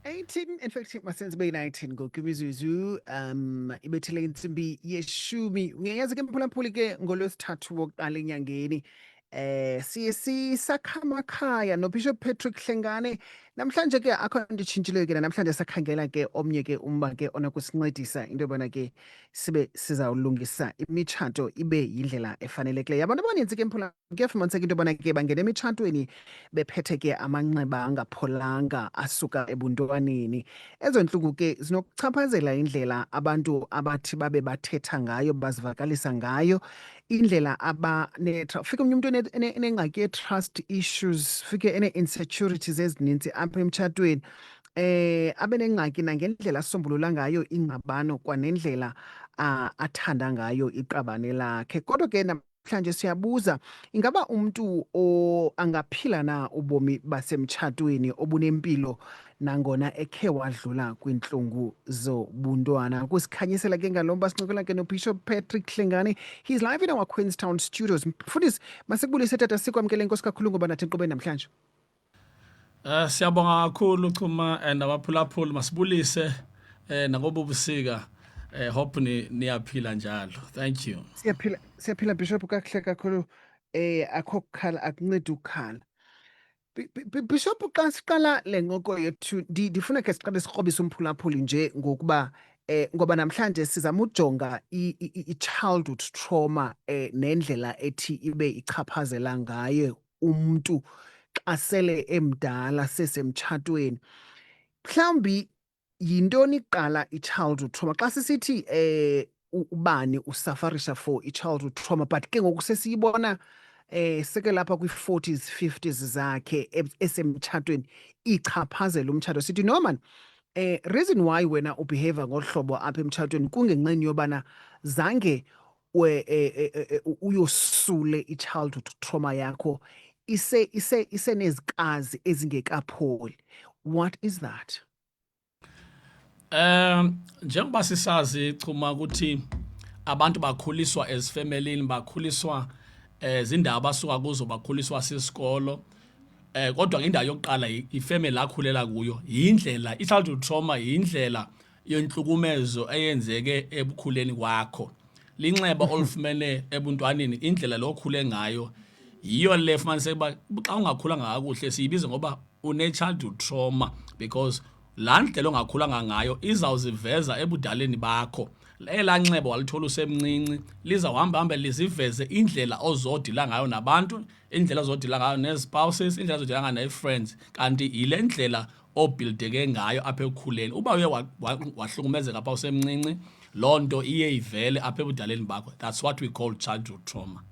18, in fact, masenze be 19 ngokwemizuzu ibethele insimbi yeshumi. Ngiyazi ke mphulaphuli ke ngolwesithathu wokuqala enyangeni siye sisakha amakhaya noBishop Patrick Hlengane. Namhlanje ke akho nto itshintshileyo ke namhlanje sakhangela ke omnye ke umba ke onakusincedisa into yobana ke sibe sizawulungisa imitshato ibe yindlela efanelekileyo. Abantu abanintsi ke mphula kuyafumaniseka into yobana ke bangena emitshatweni bephethe ke amanxeba angapholanga asuka ebuntwaneni. Ezo ntlungu ke zinokuchaphazela indlela abantu abathi babe bathetha ngayo, bazivakalisa ngayo, indlela fike omnye umntu enengxaki ye-trust issues, fike ene-insecurities ezininzi apha emtshatweni. Abe nengxaki nangendlela asombulula ngayo ingxabano kwanendlela athanda ngayo iqabane lakhe. Kodwa ke namhlanje siyabuza, ingaba umntu angaphila na ubomi basemtshatweni obunempilo nangona ekhe wadlula kwiintlungu zobuntwana? Ukusikhanyisela ke ngalo mba sincokela ke noBishop Patrick Hlengane. He's live in our Queenstown studios. Mfundisi, masikubulise tata, sikwamkele inkosi kakhulu ngoba nathi enkqubeni namhlanje. Siyabonga kakhulu Chuma nabaphulaphuli, masibulise nakobo busika. Hope niyaphila njalo. Thank you. Siyaphila Bishop, kakuhle kakhulu. Akho kukhala, akuncedi ukukhala. Bishop, xa siqala le ncoko yethu ndifuna ke siqale sikrobise umphulaphuli nje ngokuba ngoba namhlanje sizama ujonga i-childhood trauma nendlela ethi ibe ichaphazela ngaye umntu xa sele emdala sesemtshatweni. Mhlawumbi yintoni kuqala i-childhood trauma? Xa sisithi ubani usafarisha for i-childhood trauma, but ke ngoku sesiyibona seke lapha kwi-40s 50s zakhe esemtshatweni ichaphazela umtshato. Sithi no man, reason why wena ubehave ngolu hlobo apha emtshatweni kungenxeni yobana zange uyosule i-childhood trauma yakho isenezikazi ezingekapholi. What is that? Njengoba sisazi Chuma ukuthi abantu bakhuliswa as family, bakhuliswa izindaba basuka kuzo, bakhuliswa sisikolo. Kodwa indawo yokuqala ifamily akhulela kuyo, indlela i-childhood trauma, indlela yentlukumezo eyenzeke ebukhuleni kwakho. Linxeba olufumene ebuntwaneni, indlela lokhule ngayo, yiyo le fumanise ba xa ungakhulanga kakuhle siyibiza ngoba une-childhood trauma, because laa ndlela ongakhulanga ngayo izawuziveza ebudaleni bakho. Elaa nxeba walithola usemncinci lizawuhamba liziveze indlela ozodila ngayo nabantu, indlela ozodila ngayo nee-spouses, indlela ozodila ngayo nee-friends, kanti yile ndlela obhildeke ngayo apha ekukhuleni. Uba uye wahlukumezeka apha usemncinci, loo nto iye ivele apha ebudaleni bakho. That's what we call childhood trauma.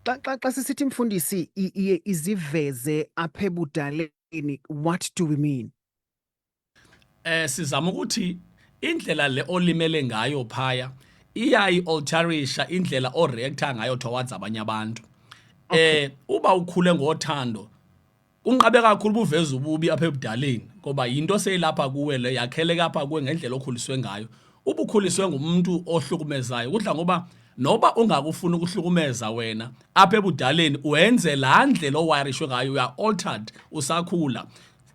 Xa sisithi mfundisi iye iziveze apha ebudaleni, what do we mean? Sizama ukuthi indlela le olimele ngayo phaya iyayi-alterisha indlela oreacta ngayo towards abanye abantu. Uba ukhule ngothando, unqabe kakhulu buveza ububi apha ebudaleni ngoba yinto seyilapha kuwe le, yakheleka apha kuwe ngendlela okhuliswe ngayo. Uba ukhuliswe ngumuntu ohlukumezayo, kudla ngoba noba ungakufuna ukuhlukumeza wena apha ebudaleni, wenze laa ndlela owayirishwe ngayo, you are altered usakhula.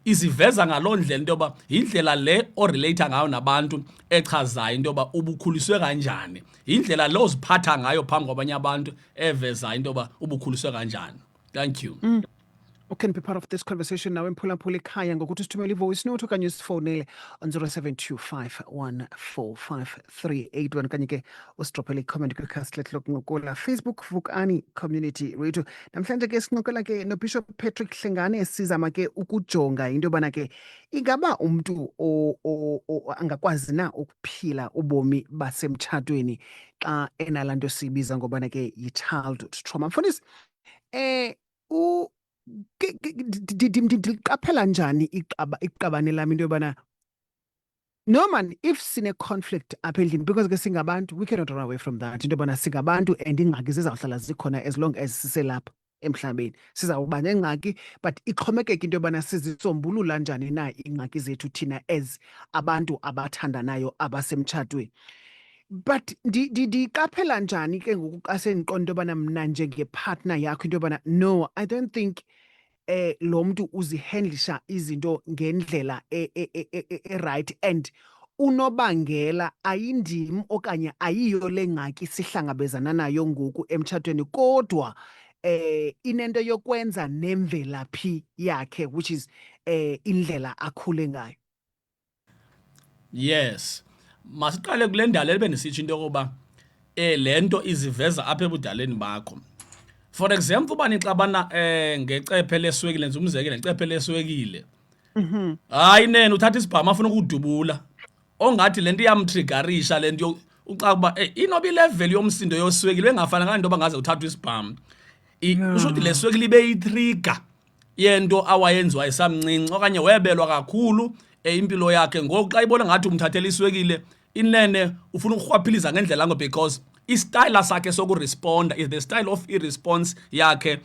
Iziveza ngaloo ndlela into yoba yindlela le orelate ngayo nabantu echazayo into yoba ubukhuliswe kanjani, yindlela le oziphatha ngayo phambi kwabanye abantu evezayo into yoba ubukhuliswe kanjani. Thank you. You can be part of this conversation now. Mphulaphuli ekhaya ngokuthi sithumele ivoice note okanye usifowunele on 0725145381 kanye ke usidrophele icomment kwikhasi lethu lokuncokola Facebook Vukani Community Radio. Namhlanje ke sincokola ke noBishop Patrick Hlengane, sizama ke ukujonga into yobana ke ingaba umntu angakwazi na ukuphila ubomi basemtshatweni xa enalaa nto siyibiza ngobana ke yi-childhood trauma. Mfundisi, ndiliqaphela njani iqabane lami into yobana no man, if sine-conflict apha endlini, because ke singabantu, we cannot run away from that, into yobana singabantu and iingxaki zizawuhlala zikhona as long as siselapha emhlabeni. Sizawuba nengxaki, but ixhomekeke into yobana sizisombulula njani na iingxaki zethu thina as abantu abathandanayo abasemtshatweni. But ndiqaphela njani ke ngoku xa sendiqonda into yobana mna njengepartner yakho into yobana no, I don't think lo muntu uzihandlisha izinto ngendlela right and unobangela ayindim okanye ayiyo lengxaki sihlangabezana nayo ngoku emtshatweni kodwa inento yokwenza nemvelaphi yakhe which is indlela akhule ngayo. Yes, masiqale kule ndala ebendisitsho into yokuba lento iziveza apha ebudaleni bakho. For example, uba nixabana ngecephe leswekile, nje umzekile ngecephe leswekile. Hayi nene uthatha isibhamu afuna ukudubula. Ongathi lento iyamtriggerisha lento uxa kuba inoba ilevel yomsindo yoswekile bengafananga into bangaze uthatha isibhamu. Usho ukuthi leswekile ibe yitrigger yento awayenziwa esamncinci okanye webelwa kakhulu impilo yakhe ngoku xa ibona ngathi umthathela iswekile inene ufuna ukurhwaphiliza ngendlela ngo because istyle sakhe sokuresponda is the style of irresponse yakhe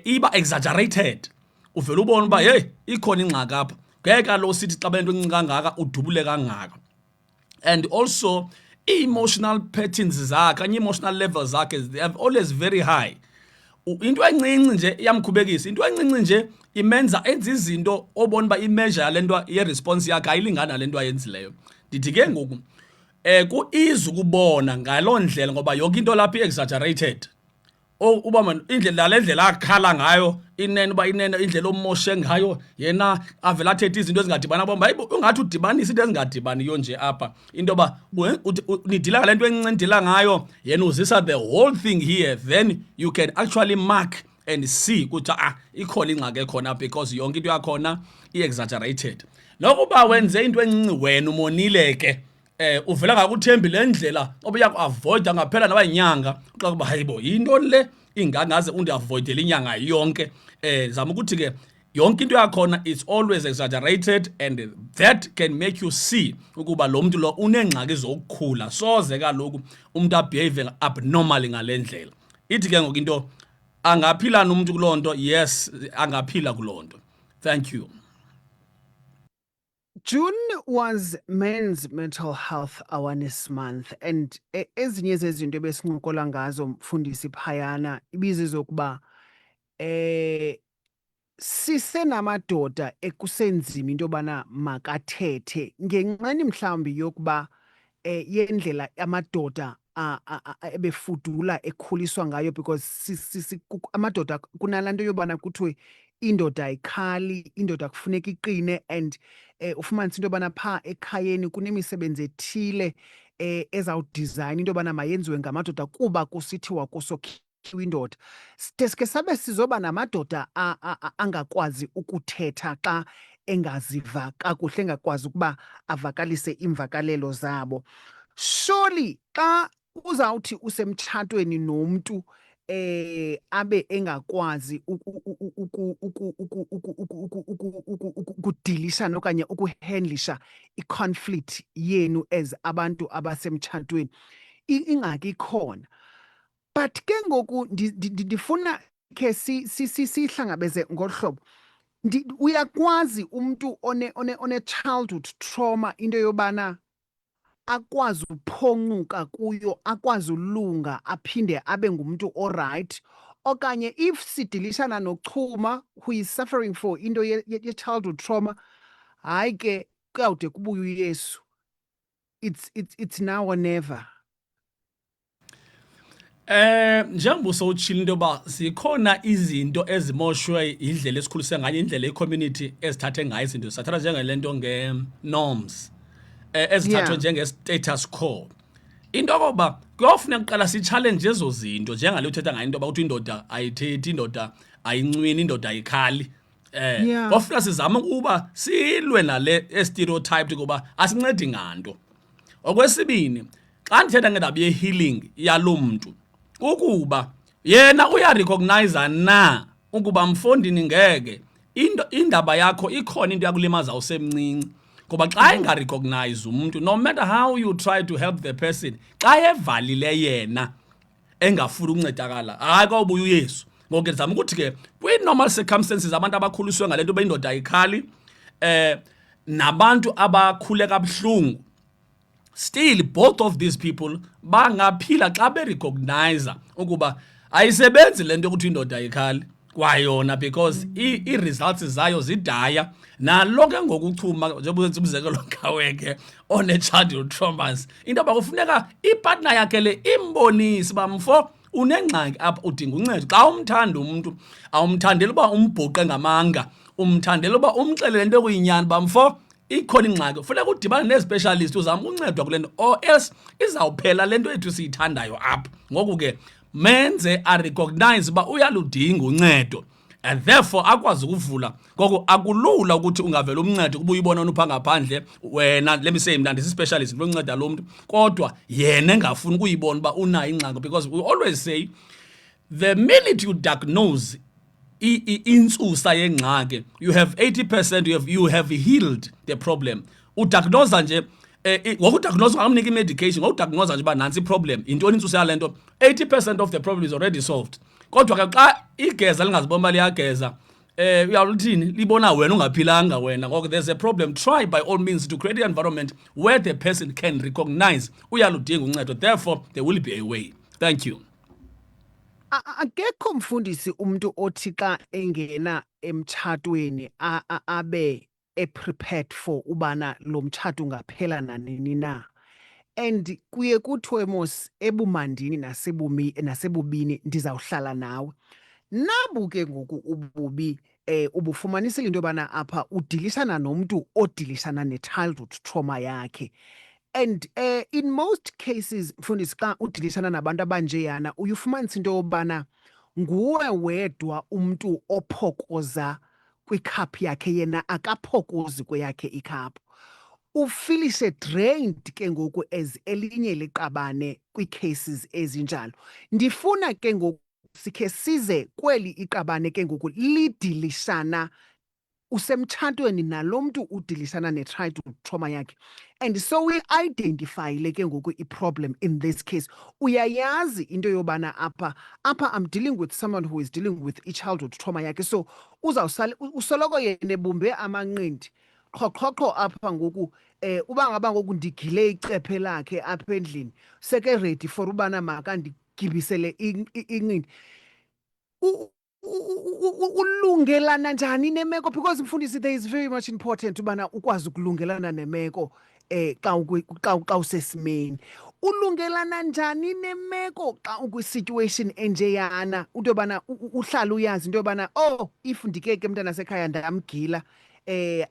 iba exaggerated. Uvela ubona uba hey ikhona ingxaki apha ngeke lo sithi xa bento encinci kangaka udubule kangaka. And also emotional patterns zakhe kanye emotional levels zakhe they have always very high. Into encinci nje iyamkhubekisa, into encinci nje imenza enza izinto obona ba imeasure lento ye response yakhe ayilingana lento ayenzileyo. Ndithi ke ngoku ku-easy ukubona ngaloo ndlela ngoba yonke into lapha i-exaggerated. Uba man indlela le ndlela akhala ngayo inene uba inene indlela omoshe ngayo yena avela athethe izinto ezingadibana bomba hayibo ungathi udibanisa into ezingadibaniyo nje apha into yoba nidila ngale nto encinci ndila ngayo yena uzisa the whole thing here then you can actually mark and see ukuthi ikhona ingxaki ekhona because yonke into yakhona i-exaggerated. Nokuba wenze into encinci wena umonile ke uvela ngakuthembi le ndlela obuya ku-avoida ngaphela naba inyanga xa kuba hayibo yinto le ingangaze undi-avoidele inyanga yonke. Zama ukuthi ke yonke into yakhona it's always exaggerated and that can make you see ukuba lo muntu lo unengxaki zokukhula soze kaloku umuntu abehave abnormally ngale ndlela. Ithi ke ngoku into angaphila nomuntu kuloo nto, yes angaphila kuloo nto. Thank you. June was Men's Mental Health Awareness Month and ezinye zezinto ebesincokola ngazo mfundisi phayana ibizizokuba sisenamadoda ekusenzima into yobana makathethe ngenxeni mhlawumbi yokuba yendlela amadoda ebefudula ekhuliswa ngayo because amadoda kunalanto yobana kuthiwe indoda ayikhali, indoda kufuneka iqine and ufumanisa into yobana phaa ekhayeni kunemisebenzi ethile ezawudizayin into yobana mayenziwe ngamadoda kuba kusithiwa kusokhiwa indoda. Deske sabe sizoba namadoda angakwazi ukuthetha xa engaziva kakuhle, engakwazi ukuba avakalise imvakalelo zabo. Surely xa uzawuthi usemtshatweni nomntu abe engakwazi ukudilishana okanye ukuhandlisha i-conflict yenu as abantu abasemtshatweni, ingxaki ikhona. But ke ngoku ndifuna ke sihlangabeze ngolu hlobo. Uyakwazi umntu one-childhood trauma into yobana akwazi uphoncuka kuyo, akwazi ulunga, aphinde abe ngumuntu alright, okanye if sidilishana nochuma who is suffering for into ye-childhood trauma, hayi ke kuyawude kubuye uYesu. It's now or never. Njengoba usowutshila into yoba zikhona izinto ezimoshwe indlela esikhulise ngayo, indlela i-community ezithathe ngayo izinto, sathatha njengale nto nge-norms ezithathwe njenge-status quo. Into yokoba kuyofuneka kuqala si-challenge ezo zinto njengale uthetha ngayo into yoba kuthi indoda ayithethi, indoda ayincwini, indoda ayikhali. Kofuna sizame ukuba silwe nale stereotype kuba asincedi nganto. Okwesibini, xa ndithetha ngendaba ye-healing yalo mntu ukuba yena uyarecognize na ukuba mfondini ngeke indaba yakho ikhona into yakulimaza usemncinci. Ngoba xa engarecognize umuntu, no matter how you try to help the person, xa evalile yena engafuni ukuncedakala, hayi kawubuya uYesu. Ngoku ndizama ukuthi ke kwi-normal circumstances abantu abakhuliswe ngale nto beyindoda ayikhali nabantu abakhule kabuhlungu, still both of these people bangaphila xa berecognize ukuba ayisebenzi le nto yokuthi indoda ayikhali. kwayona because i-results zayo zidaya nalo ke ngokuchuma njengoba umzekelo ngaweke one-childhood traumas into yoba kufuneka ipartner yakhe le imbonise uba mfo unengxaki apha udinga uncedo. Xa umthanda umuntu awumthandeli uba umbhuqe ngamanga, umthandela uba umxelele into okuyinyani uba mfo ikhona ingxaki, funeka udibane nee-specialist uzama uncedwa kule nto or else izawuphela le nto ethu siyithandayo apha. Ngoku ke menze arecognize uba uyaludinga uncedo and therefore akwazi ukuvula. Ngoko akulula ukuthi ungavela umncede kuba uyibona unupha ngaphandle wena, let me say mna ndisi-specialist ndilonceda lo mntu kodwa yena engafuni ukuyibona uba unayo ingxaki, because we always say the minute you diagnose intsusa yengxaki you have 80% you have healed the problem. Udiagnosa nje ngokudiagnosa ungamnika i-medication, ngokudiagnosa nje uba nantsi i-problem yintoni intsusa yale nto, 80% of the problem is already solved. Kodwa ke xa igeza lingazibona uba liyageza uyawuthini libona wena ungaphilanga wena. Ngoko there's a problem. Try by all means to create an environment where the person can recognize uyaludinga uncedo, therefore there will be a way. Thank you. Akekho mfundisi umuntu othi xa engena emtshatweni abe prepared for ubana lo mtshato ungaphela nanini na. And kuye kuthiwe mos ebumandini nasebubini ndizawuhlala nawe. Nabu ke ngoku ububi ubufumanisile into yobana apha udilishana nomntu odilishana ne-childhood trauma yakhe. And in most cases mfundisi xa udilishana nabantu abanjeyana uyifumanisa into yobana nguwe wedwa umntu ophokoza kwikhaphu yakhe, yena akaphokozi kweyakhe ikhaphu. Ufilishe drained ke ngoku as elinye liqabane kwi-cases ezinjalo. Ndifuna ke ngoku sikhe size kweli iqabane ke ngoku lidilishana usemtshatweni nalo mntu udilishana ne-childhood trauma yakhe, and so we-identifyile ke ngoku i-problem in this case. Uyayazi into yobana apha I'm dealing with someone who is dealing with i-childhood trauma yakhe, so usoloko yena ebumbe amanqindi qhoqhoqho apha ngoku uba ngaba ngoku ndigile icephe lakhe apha endlini seke ready for ubana makandigibisele inqindi. Ulungelana njani nemeko? Because mfundisi, there is very much important ubana ukwazi ukulungelana nemeko xa usesimeni. Ulungelana njani nemeko xa ukwi-situation enjeyana into yobana uhlala uyazi into yobana if ndike ke mntana sekhaya ndamgila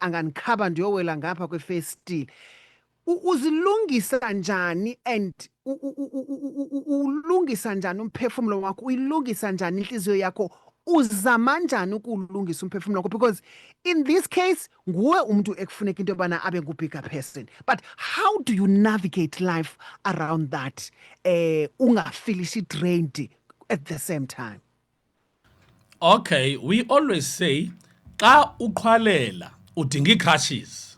angandikhaba ndiyowela ngapha kwefestile. Uzilungisa njani and ulungisa njani umphefumlo wakho, uyilungisa njani inhliziyo yakho, uzama njani ukulungisa umphefumlo wakho? Because in this case nguwe umuntu ekufuneka into yobana abe ngu-bigger person, but how do you navigate life around that ungafilishi drained at the same time? Okay, we always say xa uqhwalela udinga ii-crutches.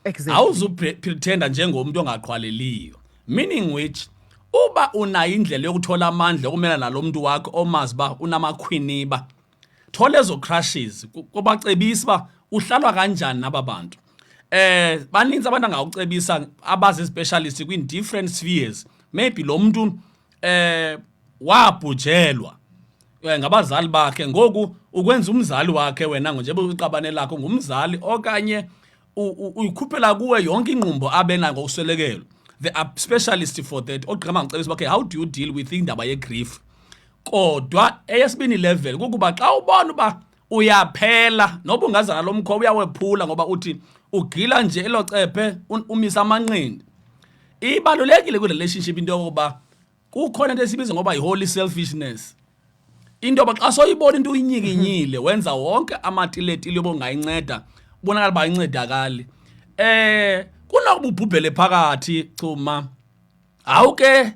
Exactly. Awuzupretenda njengomntu ongaqhwaleliyo, meaning which uba unayo indlela yokuthola amandla okumela nalo mntu wakho omazi uba unamakhwiniba, thola ezo crushes. Kubacebisa uba uhlalwa kanjani naba bantu. Baninzi abantu angawucebisa abazi-specialist kwi-different spheres. Maybe lo mntu wabhujelwa ngabazali bakhe, ngoku ukwenza umzali wakhe wena njengoba uqabane lakho ngumzali, okanye uyikhuphela kuwe yonke ingqumbo abena ngokuswelekelwa. There are specialists for that. Ogqirha bangacebisa okay, how do you deal with indaba ye-grief? Kodwa eyesibini level kukuba xa ubona uba uyaphela noba ungaza nalo mkhoba uyawephula ngoba uthi ugila nje elo cephe umisa amanqindi. Ibalulekile kwi-relationship into yokuba kukhona into esibiza ngoba yi-holy selfishness. Into yoba xa soyibona into uyinyikinyile wenza wonke amatiletile obongayinceda bonakala uba ayincedakali. Kunokuba ubhubhele phakathi chuma, awuke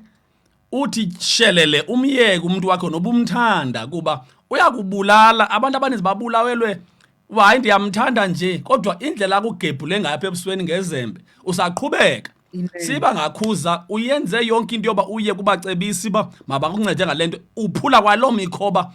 uthi shelele umyeke umuntu wakho noba umthanda kuba uyakubulala. Abantu abaninzi babulawelwe hayi ndiyamthanda nje, kodwa indlela akugebhule ngayo apha ebusweni ngezembe usaqhubeka. Siba ngakhuza uyenze yonke into yoba uye kubacebisi ba mabakuncede ngale nto, uphula kwaloo mikhoba.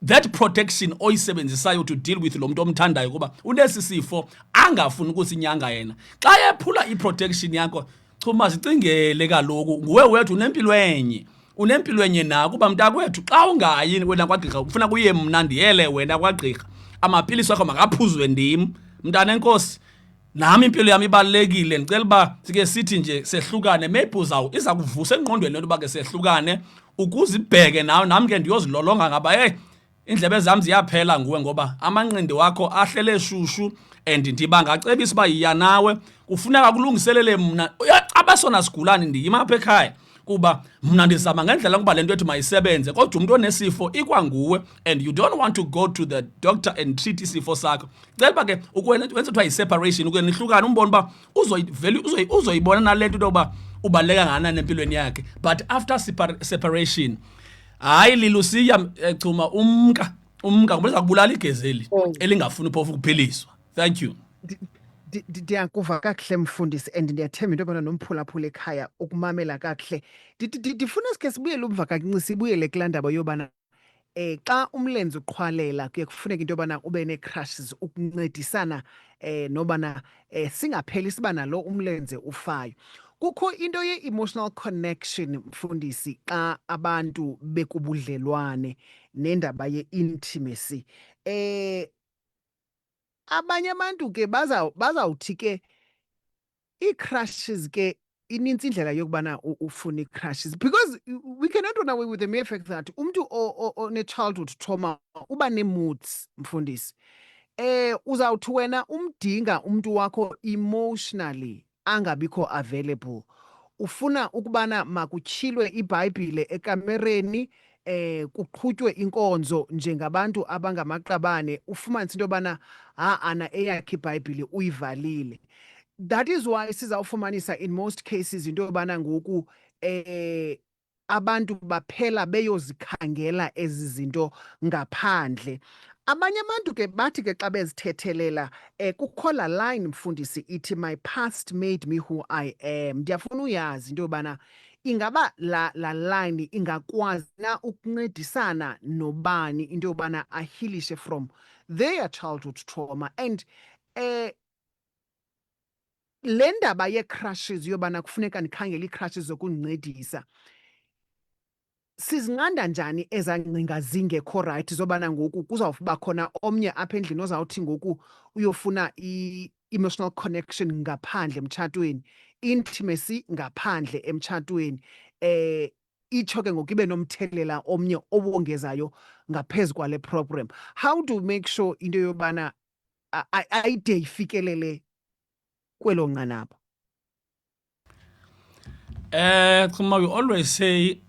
That protection oyisebenzisayo to deal with lo muntu omthandayo kuba unesi sifo angafuni ukusinyanga yena. Xa ephula i-protection yakho chuma zicingele kaloku nguwe wethu unempilo enye. unempilo enye nayo kuba mntakwethu xa ungayi wena kwagqirha ufuna kuye mna ndiyele wena kwagqirha amapilisi wakho makaphuzwe ndim mntana enkosi nami impilo yami ibalekile ndicela uba sike sithi nje sehlukane maybe iza kuvusa engqondweni lento uba ke sehlukane ukuze ibheke nawe nami ke ndiyozilolonga ngaba indlebe zami ziyaphela nguwe ngoba amanqindi wakho ahlele shushu and ndibangacebisa uba yiya nawe kufuneka kulungiselele mna abasona sigulane ndiyima apha ekhaya kuba mna ndizama ngendlela ukuba lento ethi mayisebenze kodwa umuntu onesifo ikwanguwe and you don't want to go to the doctor and treat isifo sakho cela uba ke wenza kuthiwa yi-separation ukuze nihlukane umbone uba uzoyibona nale nto yoba ubaluleka nganani empilweni yakhe but after separation hayi lilusiya chuma umka ngoba liza kubulala igezeli elingafuni phofu ukuphiliswa. Thank you. Ndiyakuva kakuhle mfundisi and ndiyathemba into yobana nomphulaphula ekhaya ukumamela kakuhle. Ndifuna sikhe sibuyele umva kancinci sibuyele kulaa ndaba yobana xa umlenze uqhwalela kuye kufuneka into yobana ube nee-crushes ukuncedisana nobana singapheli siba nalo umlenze ufayo. Kukho into ye-emotional connection mfundisi xa abantu bekubudlelwane nendaba ye-intimacy. Abanye abantu ke bazawuthi ke ii-crushes ke inintsi indlela yokubana ufuna ii-crushes because we cannot run away with the mere fact that umntu one-childhood trauma uba nee-moods mfundisi. Uzawuthi wena umdinga umntu wakho emotionally angabikho available. Ufuna ukubana makutyhilwe iBhayibhile ekamereni kuqhutywe inkonzo njengabantu abangamaqabane ufumanise into yobana ana eyakhe iBhayibhile uyivalile. That is why sizawufumanisa in most cases into yobana ngoku abantu baphela beyozikhangela ezi zinto ngaphandle. Abanye abantu ke bathi ke xa bezithethelela kukho laa line mfundisi ithi my past made me who I am. Ndiyafuna uyazi into yobana ingaba la line ingakwazi na ukuncedisana nobani into yobana ahilishe from their childhood trauma and le ndaba yee-crushes yobana kufuneka ndikhangele ii-crushes zokundincedisa sizinqanda njani ezaa ngcinga zingekho rayithi zobana ngoku kuzawuba khona omnye apha endlini ozawuthi ngoku uyofuna i-emotional connection ngaphandle emtshatweni, intimacy ngaphandle emtshatweni, itsho ke ngoku ibe nomthelela omnye owongezayo ngaphezu kwale program. How to make sure into yobana ayide ifikelele kwelo nqanaba? Chuma, we always say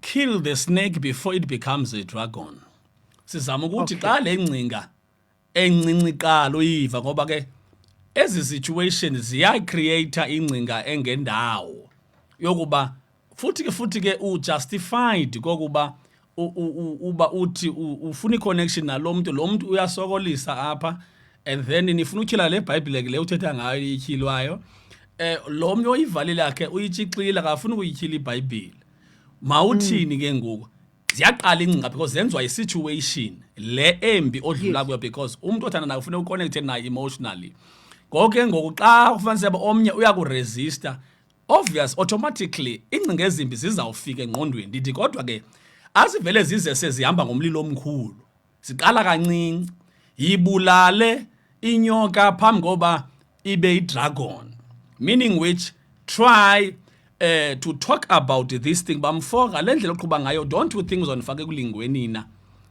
kill the snake before it becomes a dragon. Sizama ukuthi xa le ngcinga encinci qala uyiva ngoba ke ezi situations ziyacreate ingcinga engendawo yokuba futhi ke ujustified kokuba uba uthi ufuna iconnection nalo muntu lo muntu uyasokolisa apha and then nifuna utyhila le Bhayibhile le uthetha ngayo ityhilwayo lo mntu oyivalile yakhe uyitshixile akafuni ukuyityhila iBhayibhile. Mawuthini ke ngoku ziyaqala ingcinga because zenziwa yi-situation le embi odlula kuyo because umuntu othanda naye ufuna uconnecte naye emotionally. Ngoko ke ngoku xa ufumanise omnye uyakuresista obvious automatically ingcinga ezimbi zizawufika engqondweni. Ndithi kodwa ke azivele zize sezihamba ngomlilo omkhulu ziqala kancinci yibulale inyoka phambi koba ibe idragon, meaning which try to talk about this thing bamfo ngale ndlela oqhuba ngayo. Don't you think uzondifake kulingweni na?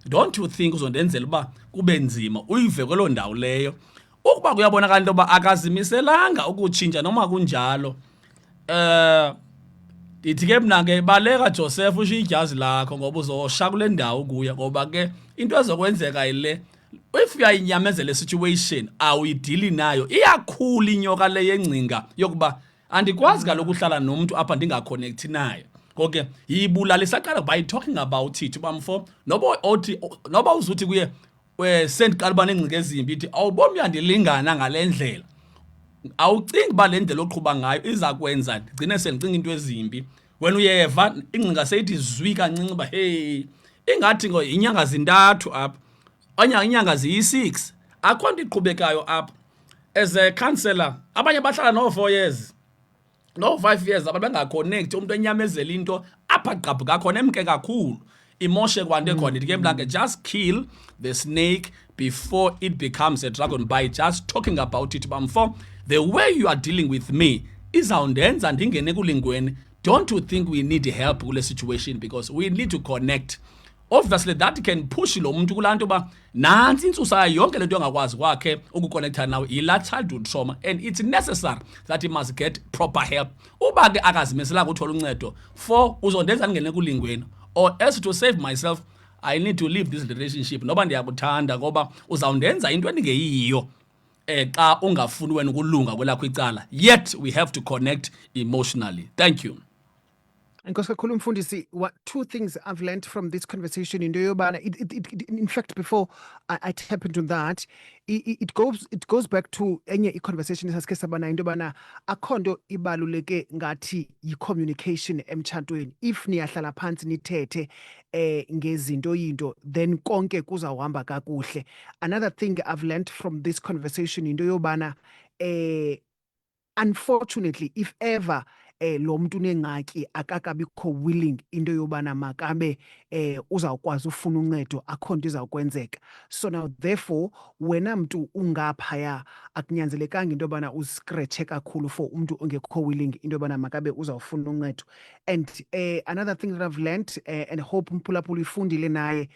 Don't you think uzondenzela uba kube nzima uyive kwelo ndawo leyo? Ukuba kuyabonakala into yoba akazimiselanga ukutshintsha noma kunjalo, ndithi ke mna ke baleka Joseph ushiye ijazi lakho ngoba uzosha kule ndawo kuya ngoba ke into ezokwenzeka yile if uyayinyamezela situation awuyidili nayo iyakhula inyoka le yengcinga yokuba andikwazi kaloku uhlala nomuntu apha ndingaconnect naye. Ngoko ke yibulalisa qala by talking about it bamfo noba uzuthi kuye sendiqala uba nengcinga ezimbi ithi awuboni uyandilingana ngale ndlela, awucingi uba le ndlela oqhuba ngayo iza kwenza ndigcine sendicinga into ezimbi. Wena uyeva ingcinga seyithi zwi kancinci uba hey ingathi inyanga zintathu apha inyanga ziyi-6 akho nto iqhubekayo apha. As a counselor abanye bahlala no 4 years no 5 years abantu bengaconnect, umuntu enyamezela into apha gqabhuka khona emke kakhulu imoshe kwanto ekhona ithi ke mntanke just kill the snake before it becomes a dragon bite. Just talking about it bamfo, the way you are dealing with me izawundenza ndingene kulingweni. Don't you think we need help kule situation because we need to connect? Obviously that can push lo muntu kulanto ba nansi intsusa yonke lento engakwazi kwakhe ukuconnecta nawe ila childhood trauma, and it's necessary that he must get proper help. Uba ke akazimisela ukuthola uncedo for uzondenza ngene kulingweni, or else to save myself I need to leave this relationship noba ndiyakuthanda ngoba uzawundenza into endingeyiyo xa ungafuni wena ukulunga kwelakho icala. Yet we have to connect emotionally. Thank you. Nkosi kakhulu mfundisi, what two things I've learned from this conversation into yobana in fact before I tap into that, it goes back to enye i-conversation esasike sabana into yobana akho nto ibaluleke ngathi yi-communication emtshantweni. If niyahlala phansi nithethe ngezinto yinto, then konke kuzawuhamba kakuhle. Another thing I've learned from this conversation into yobana unfortunately if ever lo muntu nengxaki akakabikho willing into yobana makabe uzawukwazi ufuna uncedo, akho nto izawukwenzeka. So now therefore wena mntu ungaphaya akunyanzelekanga into yobana uscratche kakhulu for umntu ongekho willing into yobana makabe uzawufuna uncedo. And another thing that I've learned and hope umphulaphula ifundile naye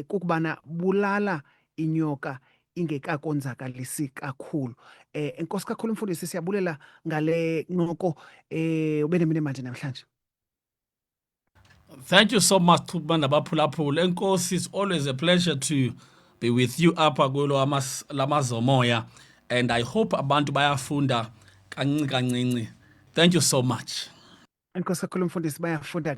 kukubana bulala inyoka ingekakonzakalisi kakhulu. Enkosi kakhulu mfundisi, siyabulela ngale nqoko ube nemini manje namhlanje. Thank you so much Thubani nabaphulaphula. Enkosi, it's always a pleasure to be with you apha kulo lamazomoya, and I hope abantu bayafunda kancinci kancinci. Thank you so much. Enkosi kakhulu mfundisi, bayafunda.